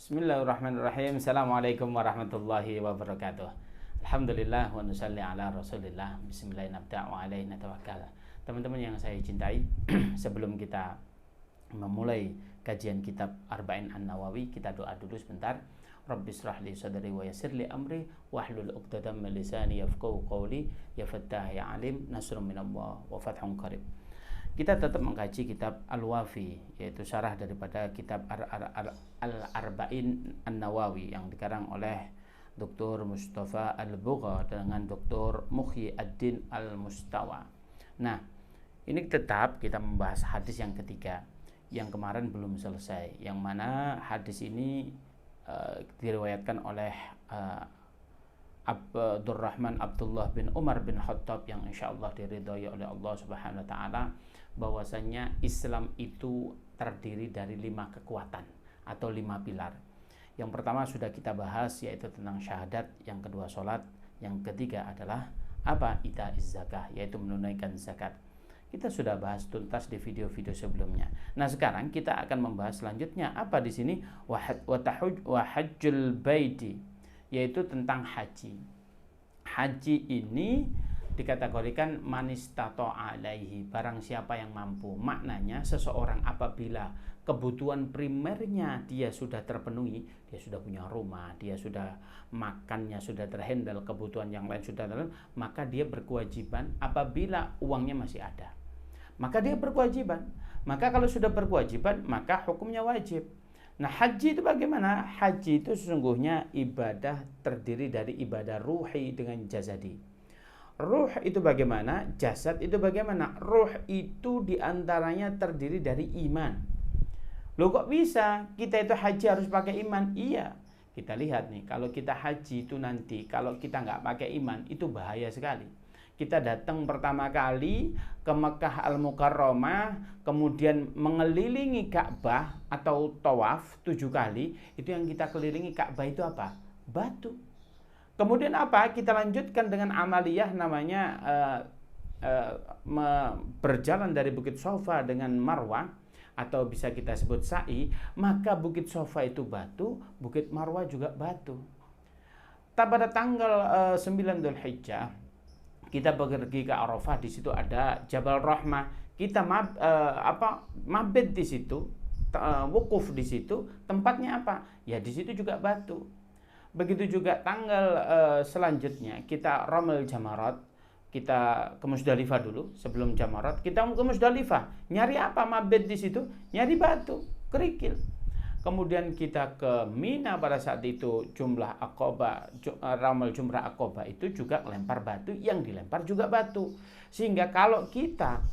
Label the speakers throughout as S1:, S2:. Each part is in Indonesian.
S1: Bismillahirrahmanirrahim. Assalamualaikum warahmatullahi wabarakatuh. Alhamdulillah wa nusalli ala rasulillah. Bismillahirrahmanirrahim. Teman-teman yang saya cintai, sebelum kita memulai kajian kitab Arba'in An-Nawawi, kita doa dulu sebentar. Rabbi shrah li sadri wa yassir li amri wahlul 'uqdatam min lisani yafqahu qawli. Ya Fattah ya Alim, nasrun minallah wa fathun qarib. Kita tetap mengkaji kitab Al-Wafi, yaitu syarah daripada kitab Al-Arba'in An-Nawawi yang dikarang oleh Dr. Mustafa Al-Bugha dengan Dr. Muhyi Ad-Din Al-Mustawa. Nah, ini tetap kita membahas hadis yang ketiga, yang kemarin belum selesai, yang mana hadis ini diriwayatkan oleh Abdurrahman Abdullah bin Umar bin Khattab yang insyaallah diridhai oleh Allah Subhanahu wa taala, bahwasanya Islam itu terdiri dari 5 kekuatan atau 5 pilar. Yang pertama sudah kita bahas, yaitu tentang syahadat, yang kedua salat, yang ketiga adalah apa? Itaiz zakah, yaitu menunaikan zakat. Kita sudah bahas tuntas di video-video sebelumnya. Nah, sekarang kita akan membahas selanjutnya apa di sini? Wa hajjul baiti, yaitu tentang haji. Haji ini dikategorikan manistato alaihi, barang siapa yang mampu. Maknanya seseorang apabila kebutuhan primernya dia sudah terpenuhi, dia sudah punya rumah, dia sudah makannya sudah terhandle, kebutuhan yang lain sudah terhandle, maka dia berkewajiban apabila uangnya masih ada. Maka dia berkewajiban. Maka kalau sudah berkewajiban, maka hukumnya wajib. Nah, haji itu bagaimana? Haji itu sesungguhnya ibadah terdiri dari ibadah ruhi dengan jasadi. Ruh itu bagaimana? Jasad itu bagaimana? Ruh itu diantaranya terdiri dari iman. Loh, kok bisa kita itu haji harus pakai iman? Iya, kita lihat nih, kalau kita haji itu nanti kalau kita nggak pakai iman itu bahaya sekali. Kita datang pertama kali ke Mekah Al-Mukarramah, kemudian mengelilingi Ka'bah atau tawaf 7 kali. Itu yang kita kelilingi Ka'bah itu apa? Batu. Kemudian apa? Kita lanjutkan dengan amaliyah namanya berjalan dari Bukit Sofa dengan Marwah, atau bisa kita sebut sa'i. Maka Bukit Sofa itu batu, Bukit Marwah juga batu. Pada tanggal 9 Dzulhijjah kita pergi ke Arafah, di situ ada Jabal Rahmah. Kita mabed di situ, wukuf di situ. Tempatnya apa? Ya di situ juga batu. Begitu juga tanggal selanjutnya kita Ramel Jamarat, kita ke Musdalifah dulu sebelum Jamarat. Kita ke Musdalifah, nyari apa? Mabed di situ, nyari batu, kerikil. Kemudian kita ke Mina, pada saat itu jumlah Aqabah, Ramel Jumrah Aqabah itu juga lempar batu, yang dilempar juga batu. Sehingga kalau kita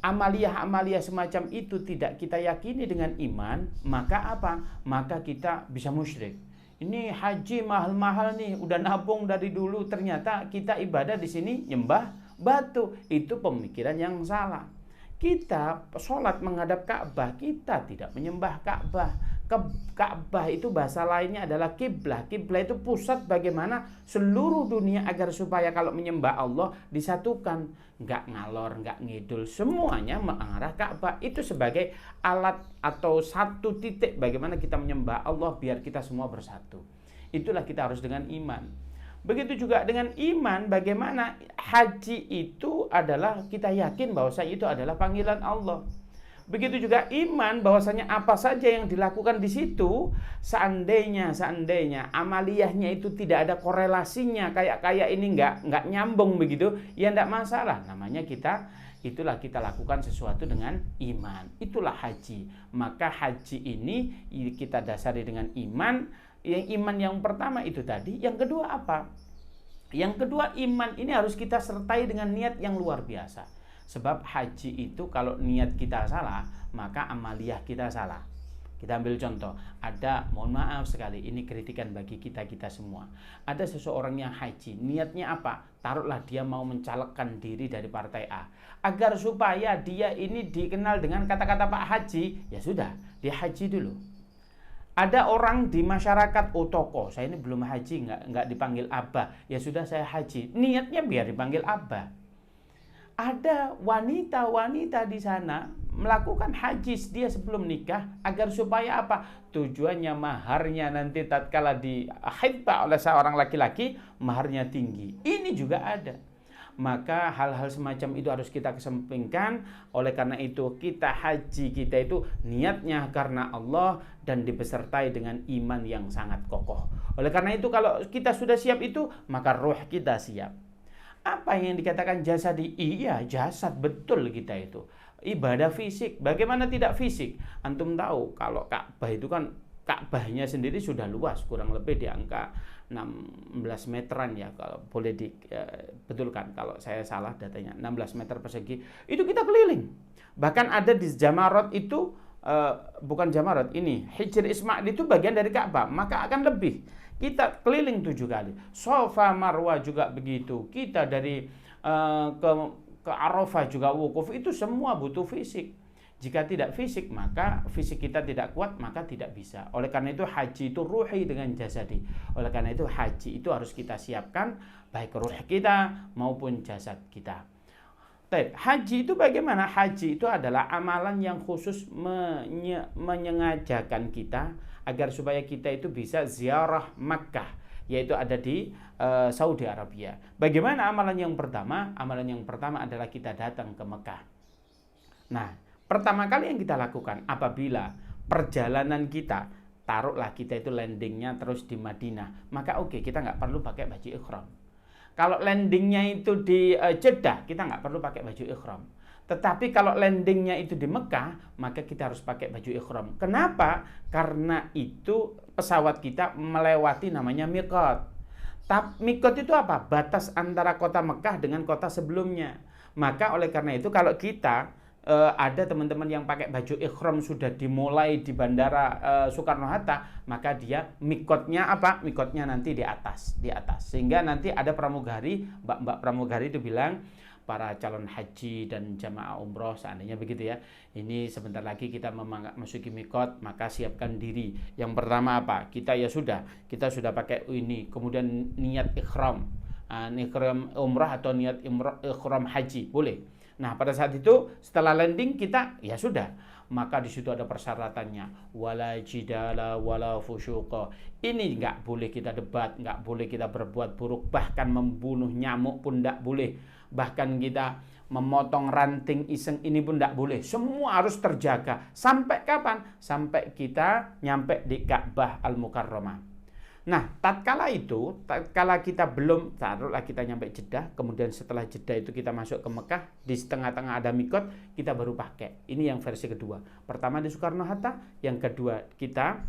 S1: amaliyah-amaliyah semacam itu tidak kita yakini dengan iman, maka apa? Maka kita bisa musyrik. Ini haji mahal-mahal nih, udah nabung dari dulu, ternyata kita ibadah di sini nyembah batu. Itu pemikiran yang salah. Kita sholat menghadap Ka'bah, kita tidak menyembah Ka'bah. Ka'bah itu bahasa lainnya adalah kiblah. Kiblah itu pusat bagaimana seluruh dunia agar supaya kalau menyembah Allah disatukan, nggak ngalor, nggak ngidul, semuanya mengarah Ka'bah. Itu sebagai alat atau satu titik bagaimana kita menyembah Allah biar kita semua bersatu. Itulah kita harus dengan iman. Begitu juga dengan iman, bagaimana haji itu adalah kita yakin bahwasanya itu adalah panggilan Allah. Begitu juga iman bahwasanya apa saja yang dilakukan di situ, seandainya amaliyahnya itu tidak ada korelasinya, kayak ini nggak nyambung begitu, ya enggak masalah. Namanya itulah kita lakukan sesuatu dengan iman. Itulah haji. Maka haji ini kita dasari dengan iman. Yang iman yang pertama itu tadi. Yang kedua apa? Yang kedua, iman ini harus kita sertai dengan niat yang luar biasa. Sebab haji itu kalau niat kita salah, maka amaliyah kita salah. Kita ambil contoh, mohon maaf sekali, ini kritikan bagi kita semua. Ada seseorang yang haji, niatnya apa? Taruhlah dia mau mencalekkan diri dari partai A, agar supaya dia ini dikenal dengan kata-kata Pak Haji, ya sudah, dia haji dulu. Ada orang di masyarakat, tokoh, saya ini belum haji, nggak dipanggil Abah, ya sudah saya haji. Niatnya biar dipanggil Abah. ada wanita-wanita di sana melakukan haji dia sebelum nikah agar supaya apa? Tujuannya maharnya nanti tatkala dihibah oleh seorang laki-laki, maharnya tinggi. Ini juga ada. Maka hal-hal semacam itu harus kita kesampingkan. Oleh karena itu kita haji kita itu niatnya karena Allah dan dibesertai dengan iman yang sangat kokoh. Oleh karena itu kalau kita sudah siap itu, maka ruh kita siap. Apa yang dikatakan jasadi? Iya, jasad, betul kita itu. Ibadah fisik, bagaimana tidak fisik? Antum tahu kalau Ka'bah itu kan, Ka'bahnya sendiri sudah luas, kurang lebih di angka 16 meteran ya, kalau boleh dibetulkan kalau saya salah datanya, 16 meter persegi. Itu kita keliling. Bahkan ada di Jamarat itu, bukan Jamarat, ini Hijr Ismail itu bagian dari Ka'bah, maka akan lebih. Kita keliling 7 kali. Safa Marwah juga begitu. Kita dari ke Arafah juga wukuf, itu semua butuh fisik. Jika tidak fisik, maka fisik kita tidak kuat, maka tidak bisa. Oleh karena itu haji itu ruhi dengan jasadi. Oleh karena itu haji itu harus kita siapkan, baik ruh kita maupun jasad kita. Haji itu bagaimana? Haji itu adalah amalan yang khusus menyengajakan kita agar supaya kita itu bisa ziarah Makkah, yaitu ada di Saudi Arabia. Bagaimana amalan yang pertama? Amalan yang pertama adalah kita datang ke Mekah. Nah, pertama kali yang kita lakukan apabila perjalanan kita, taruhlah kita itu landingnya terus di Madinah, maka oke, kita nggak perlu pakai baju ihram. Kalau landingnya itu di Jeddah, kita nggak perlu pakai baju ihram. Tetapi kalau landingnya itu di Mekah, maka kita harus pakai baju ihram. Kenapa? Karena itu pesawat kita melewati namanya miqat. Miqat itu apa? Batas antara kota Mekah dengan kota sebelumnya. Maka oleh karena itu kalau kita ada teman-teman yang pakai baju ihram sudah dimulai di bandara Soekarno-Hatta, maka dia mikotnya apa? Mikotnya nanti di atas. Sehingga nanti ada pramugari, mbak-mbak pramugari itu bilang, para calon haji dan jamaah umroh seandainya begitu ya, ini sebentar lagi kita memasuki mikot, maka siapkan diri. Yang pertama apa? Kita sudah pakai ini, kemudian niat ikhram, ikhram umrah atau niat ikhram haji, boleh. Nah, pada saat itu setelah landing kita ya sudah, maka di situ ada persyaratannya, wala jidala wala fusyuqa. Ini nggak boleh kita debat, nggak boleh kita berbuat buruk, bahkan membunuh nyamuk pun nggak boleh, bahkan kita memotong ranting iseng ini pun nggak boleh. Semua harus terjaga. Sampai kapan? Sampai kita nyampe di Ka'bah Al-Mukarramah. Nah, tatkala kita belum, taruhlah kita nyampe Jeddah, kemudian setelah Jeddah itu kita masuk ke Mekah, di tengah-tengah ada mikot, kita baru pakai. Ini yang versi kedua. Pertama di Soekarno-Hatta, yang kedua kita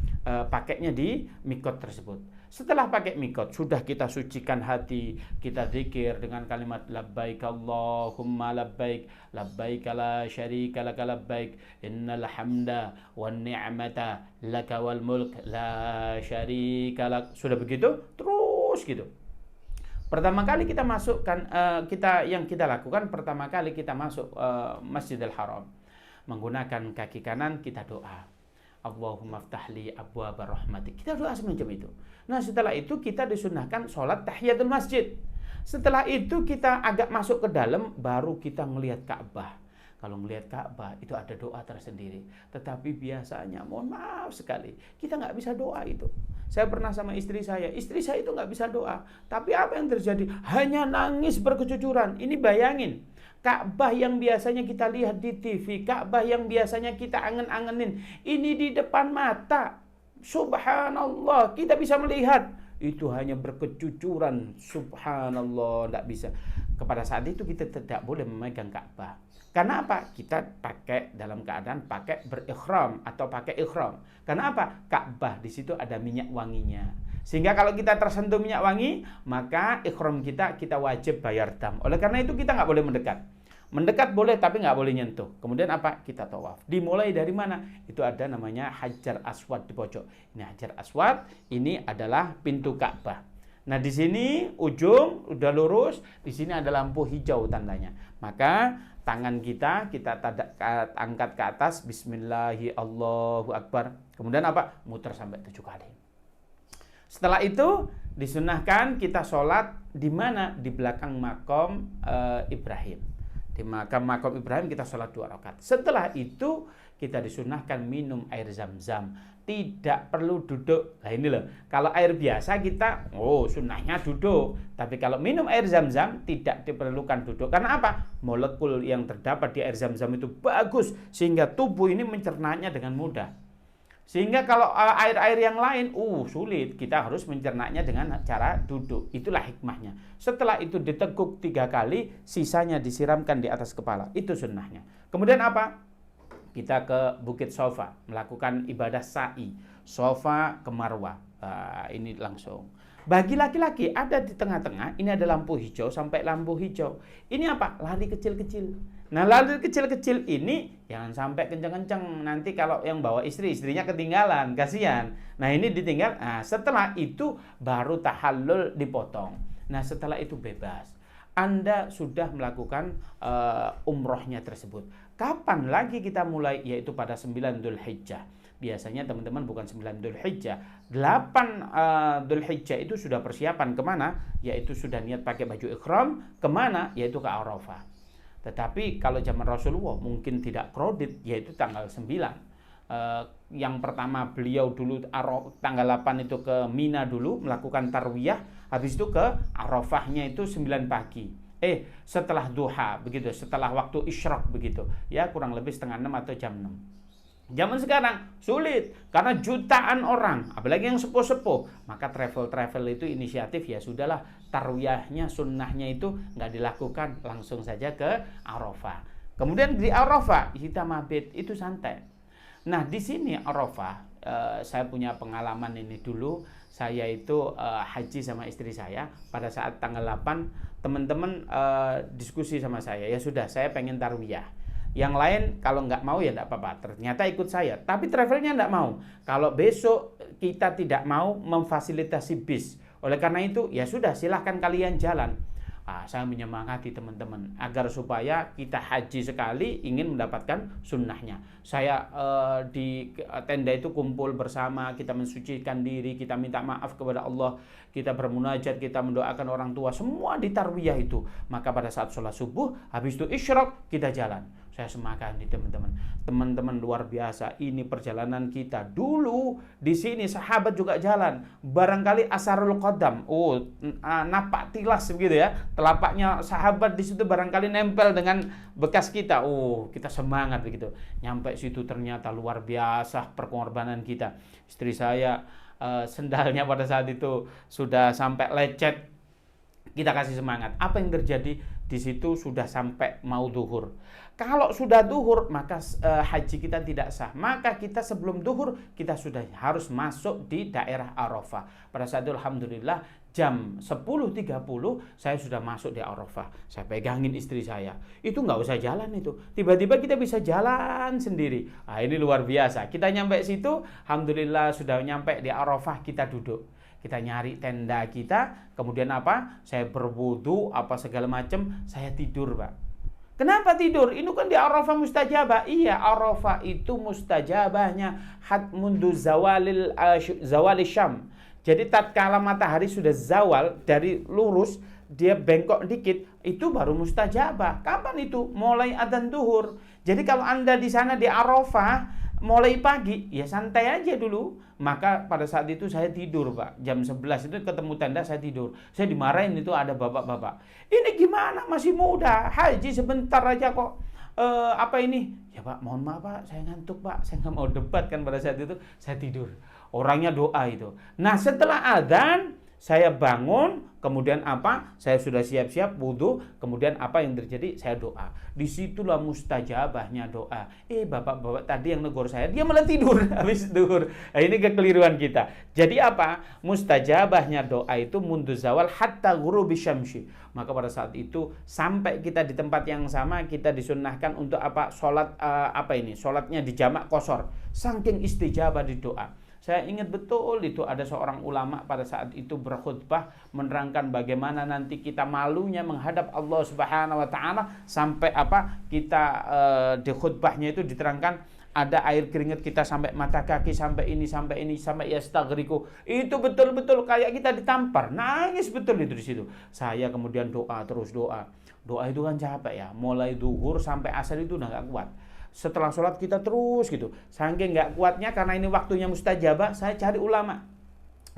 S1: pakainya di mikot tersebut. Setelah pakai mikot, sudah kita sucikan hati, kita zikir dengan kalimat labbaik Allahumma labbaik, labbaik la syarika laka labbaik, innal hamda wan ni'mata laka wal mulk la syarika lak. Sudah begitu, terus gitu. Pertama kali kita masukkan, kita lakukan pertama kali kita masuk Masjidil Haram, menggunakan kaki kanan kita doa. Allahumma ftahli abwaaba rahmatik. Kita doa semacam itu. Nah, setelah itu kita disunahkan sholat tahiyatul masjid. Setelah itu kita agak masuk ke dalam, baru kita melihat Ka'bah. Kalau melihat Ka'bah itu ada doa tersendiri. Tetapi biasanya, mohon maaf sekali, kita nggak bisa doa itu. Saya pernah sama istri saya itu nggak bisa doa. Tapi apa yang terjadi? Hanya nangis berkecucuran. Ini bayangin. Ka'bah yang biasanya kita lihat di TV, Ka'bah yang biasanya kita angen-angenin, ini di depan mata. Subhanallah, kita bisa melihat. Itu hanya berkecucuran. Subhanallah, tidak bisa. Kepada saat itu kita tidak boleh memegang Ka'bah. Karena apa? Kita pakai dalam keadaan pakai berikhram atau pakai ikhram. Karena apa? Ka'bah di situ ada minyak wanginya. Sehingga kalau kita tersentuh minyak wangi, maka ikhram kita wajib bayar dam. Oleh karena itu kita nggak boleh mendekat. Mendekat boleh tapi nggak boleh nyentuh. Kemudian apa? Kita tawaf. Dimulai dari mana? Itu ada namanya Hajar Aswad di pojok. Ini Hajar Aswad, ini adalah pintu Ka'bah. Nah, di sini ujung udah lurus, di sini ada lampu hijau tandanya. Maka tangan kita angkat ke atas, bismillahi Allahu Akbar. Kemudian apa? Muter sampai 7 kali. Setelah itu disunahkan kita sholat di mana? Di belakang makom Ibrahim. Di makam Ibrahim kita sholat 2 rakaat. Setelah itu kita disunahkan minum air zam-zam. Tidak perlu duduk. Nah ini loh, kalau air biasa kita, sunnahnya duduk. Tapi kalau minum air zam-zam tidak diperlukan duduk. Karena apa? Molekul yang terdapat di air zam-zam itu bagus, sehingga tubuh ini mencernanya dengan mudah. Sehingga kalau air-air yang lain, sulit. Kita harus mencernanya dengan cara duduk. Itulah hikmahnya. Setelah itu diteguk 3 kali, sisanya disiramkan di atas kepala. Itu sunnahnya. Kemudian apa? Kita ke Bukit Sofa, melakukan ibadah sa'i. Sofa ke Marwah. Ini langsung. Bagi laki-laki ada di tengah-tengah, ini ada lampu hijau sampai lampu hijau. Ini apa? Lari kecil-kecil. Nah, lari kecil-kecil ini jangan sampai kencang-kencang. Nanti kalau yang bawa istrinya ketinggalan, kasihan. Nah, ini ditinggal. Nah, setelah itu baru tahallul dipotong. Nah, setelah itu bebas. Anda sudah melakukan umrohnya tersebut. Kapan lagi kita mulai? Yaitu pada 9 Dzulhijjah. Biasanya teman-teman bukan 9 Dzulhijjah, 8 Dzulhijjah itu sudah persiapan kemana? Yaitu sudah niat pakai baju ihram. Kemana? Yaitu ke Arafah. Tetapi kalau zaman Rasulullah mungkin tidak kredit, yaitu tanggal 9. Yang pertama beliau dulu tanggal 8 itu ke Mina dulu melakukan tarwiyah, habis itu ke Arafahnya itu 9 pagi. Setelah duha begitu, setelah waktu isyraq begitu. Ya kurang lebih setengah 6 atau jam 6. Zaman sekarang sulit karena jutaan orang, apalagi yang sepuh-sepuh. Maka travel itu inisiatif, ya sudahlah, tarwiyahnya, sunnahnya itu nggak dilakukan, langsung saja ke Arafah. Kemudian di Arafah kita mabit, itu santai. Nah di sini Arafah, saya punya pengalaman ini dulu. Saya itu haji sama istri saya pada saat tanggal 8. Teman-teman diskusi sama saya, ya sudah saya pengen tarwiyah. Yang lain kalau nggak mau ya nggak apa-apa, ternyata ikut saya. Tapi travelnya nggak mau. Kalau besok kita tidak mau memfasilitasi bis. Oleh karena itu ya sudah, silahkan kalian jalan. Saya menyemangati teman-teman agar supaya kita haji sekali ingin mendapatkan sunnahnya. Saya di tenda itu kumpul bersama, kita mensucikan diri, kita minta maaf kepada Allah, kita bermunajat, kita mendoakan orang tua, semua di tarwiyah itu. Maka pada saat sholat subuh, habis itu isyraq, kita jalan. Saya semangat teman-teman. Teman-teman luar biasa, ini perjalanan kita. Dulu di sini sahabat juga jalan. Barangkali asarul qadam. Napak tilas begitu ya. Telapaknya sahabat di situ barangkali nempel dengan bekas kita. Kita semangat begitu. Nyampe situ ternyata luar biasa pengorbanan kita. Istri saya sendalnya pada saat itu sudah sampai lecet. Kita kasih semangat. Apa yang terjadi? Di situ sudah sampai mau duhur. Kalau sudah duhur, maka haji kita tidak sah. Maka kita sebelum duhur, kita sudah harus masuk di daerah Arafah. Pada saat itu alhamdulillah jam 10.30 saya sudah masuk di Arafah. Saya pegangin istri saya. Itu nggak usah jalan itu. Tiba-tiba kita bisa jalan sendiri. Ini luar biasa. Kita nyampe situ, alhamdulillah sudah nyampe di Arafah, kita duduk. Kita nyari tenda kita, kemudian apa? Saya berwudu, apa segala macam, saya tidur, Pak. Kenapa tidur? Ini kan di Arafah mustajabah. Iya, Arafah itu mustajabahnya mundu zawali syam. Jadi tatkala matahari sudah zawal dari lurus, dia bengkok dikit, itu baru mustajabah. Kapan itu? Mulai adzan duhur. Jadi kalau Anda di sana di Arafah mulai pagi, ya santai aja dulu. Maka pada saat itu saya tidur, Pak. Jam 11 itu ketemu tenda, saya tidur. Saya dimarahin itu ada bapak-bapak. Ini gimana? Masih muda, haji sebentar aja kok. Apa ini? Ya Pak, mohon maaf Pak, saya ngantuk Pak. Saya nggak mau debat kan pada saat itu. Saya tidur. Orangnya doa itu. Nah setelah adzan, saya bangun, kemudian apa? Saya sudah siap-siap wudu, kemudian apa yang terjadi? Saya doa. Disitulah mustajabahnya doa. Bapak-bapak tadi yang negur saya, dia malah tidur habis duhur. Nah, ini kekeliruan kita. Jadi apa? Mustajabahnya doa itu mundu zawal hatta ghurubi syamsi. Maka pada saat itu sampai kita di tempat yang sama, kita disunnahkan untuk apa? Salat Salatnya di jamak qashar. Saking istijabah di doa. Saya ingat betul itu ada seorang ulama pada saat itu berkhutbah menerangkan bagaimana nanti kita malunya menghadap Allah Subhanahu wa taala sampai apa? Kita di khutbahnya itu diterangkan ada air keringat kita sampai mata kaki, sampai yastaghriku. Itu betul-betul kayak kita ditampar, nangis betul itu di situ. Saya kemudian doa, terus doa. Doa itu kan capek ya, mulai zuhur sampai asar itu udah nggak kuat. Setelah sholat kita terus gitu, saking nggak kuatnya karena ini waktunya mustajabah, saya cari ulama.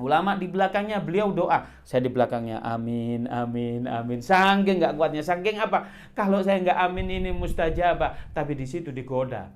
S1: Ulama di belakangnya beliau doa, saya di belakangnya amin, amin, amin. Saking nggak kuatnya, saking apa? Kalau saya nggak amin ini mustajabah, tapi di situ digoda.